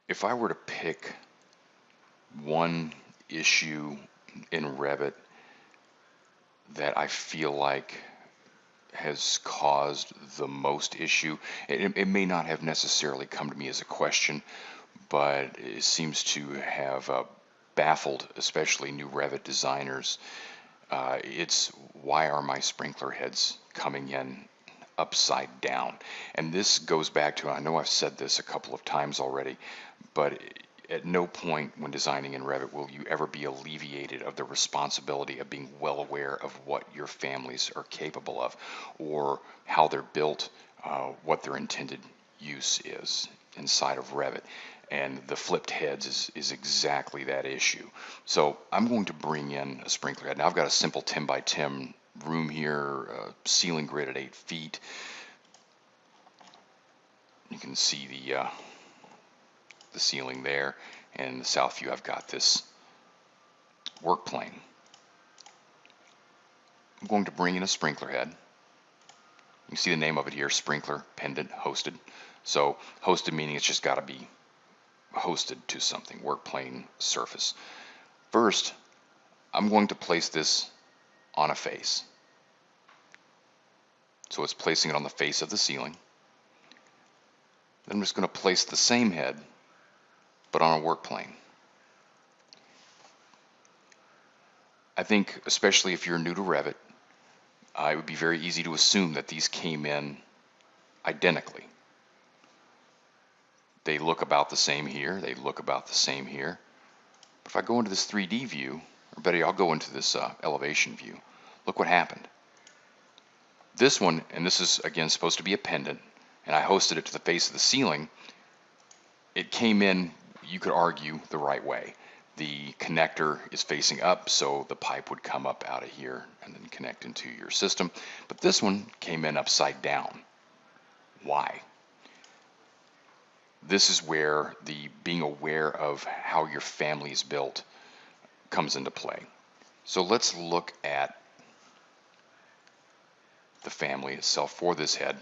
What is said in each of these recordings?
If I were to pick one issue in Revit that I feel like has caused the most issue, it may not have necessarily come to me as a question, but it seems to have baffled, especially new Revit designers. It's why are my sprinkler heads coming in upside down? And this goes back to, I know I've said this a couple of times already, but at no point when designing in Revit will you ever be alleviated of the responsibility of being well aware of what your families are capable of, or how they're built, what their intended use is inside of Revit. And the flipped heads is exactly that issue. So I'm going to bring in a sprinkler head. Now I've got a simple 10 by 10 room here, ceiling grid at 8 feet. You can see the ceiling there, and in the south view I've got this work plane. I'm going to bring in a sprinkler head. You can see the name of it here, sprinkler pendant hosted. So hosted meaning it's just got to be hosted to something, work plane surface. First, I'm going to place this on a face. So it's placing it on the face of the ceiling. Then I'm just going to place the same head, but on a work plane. I think, especially if you're new to Revit, it would be very easy to assume that these came in identically. They look about the same here, they look about the same here. But if I go into this 3D view, or better, I'll go into this elevation view, look what happened. This one, and this is again supposed to be a pendant, and I hosted it to the face of the ceiling, it came in, you could argue, the right way. The connector is facing up, so the pipe would come up out of here and then connect into your system. But this one came in upside down. Why? This is where the being aware of how your family is built comes into play. So let's look at the family itself for this head.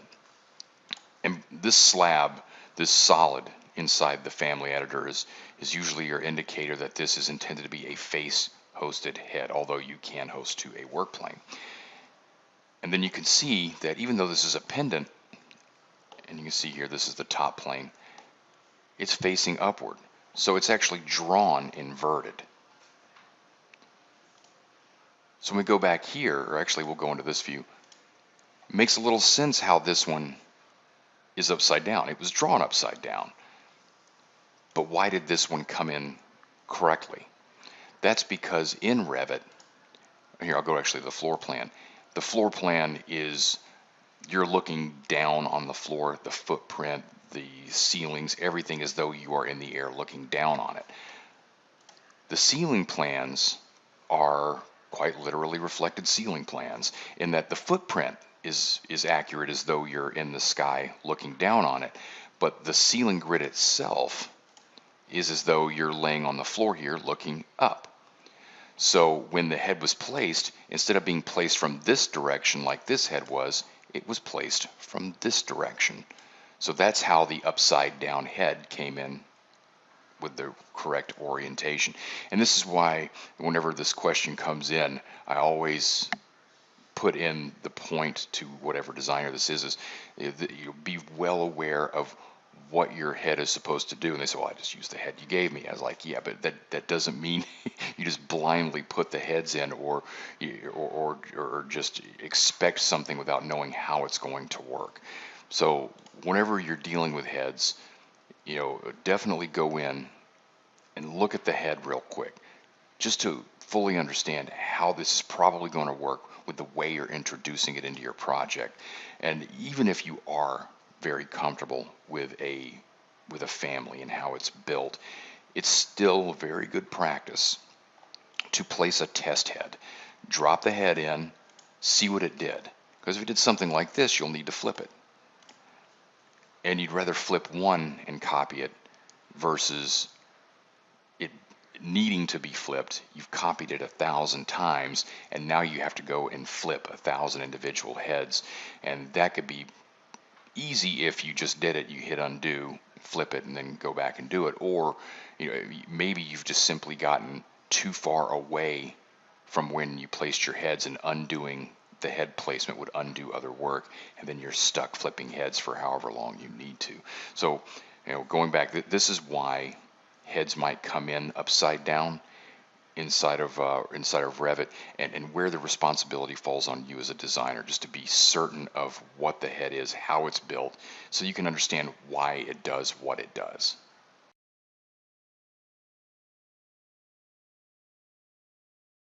And this slab, this solid inside the family editor is usually your indicator that this is intended to be a face hosted head, although you can host to a work plane. And then you can see that even though this is a pendant, and you can see here this is the top plane, it's facing upward. So it's actually drawn inverted. So when we go back here, or actually we'll go into this view, it makes a little sense how this one is upside down. It was drawn upside down. But why did this one come in correctly? That's because in Revit, here I'll go actually to the floor plan. The floor plan is, you're looking down on the floor, the footprint, the ceilings, everything as though you are in the air looking down on it. The ceiling plans are quite literally reflected ceiling plans in that the footprint is accurate as though you're in the sky looking down on it, but the ceiling grid itself is as though you're laying on the floor here looking up. So when the head was placed, instead of being placed from this direction like this head was, it was placed from this direction. So that's how the upside down head came in with the correct orientation. And this is why whenever this question comes in, I always put in the point to whatever designer this is you be well aware of what your head is supposed to do. And they say, well, I just used the head you gave me. I was like, yeah, but that doesn't mean you just blindly put the heads in or just expect something without knowing how it's going to work. So whenever you're dealing with heads, definitely go in and look at the head real quick just to fully understand how this is probably going to work with the way you're introducing it into your project. And even if you are very comfortable with a family and how it's built, it's still very good practice to place a test head. Drop the head in, see what it did. Because if it did something like this, you'll need to flip it. And you'd rather flip one and copy it versus it needing to be flipped. You've copied it 1,000 times, and now you have to go and flip 1,000 individual heads. And that could be easy if you just did it, you hit undo, flip it and then go back and do it. Or maybe you've just simply gotten too far away from when you placed your heads, and undoing the head placement would undo other work, and then you're stuck flipping heads for however long you need to. So going back, this is why heads might come in upside down inside of Revit, and where the responsibility falls on you as a designer, just to be certain of what the head is, how it's built, so you can understand why it does what it does.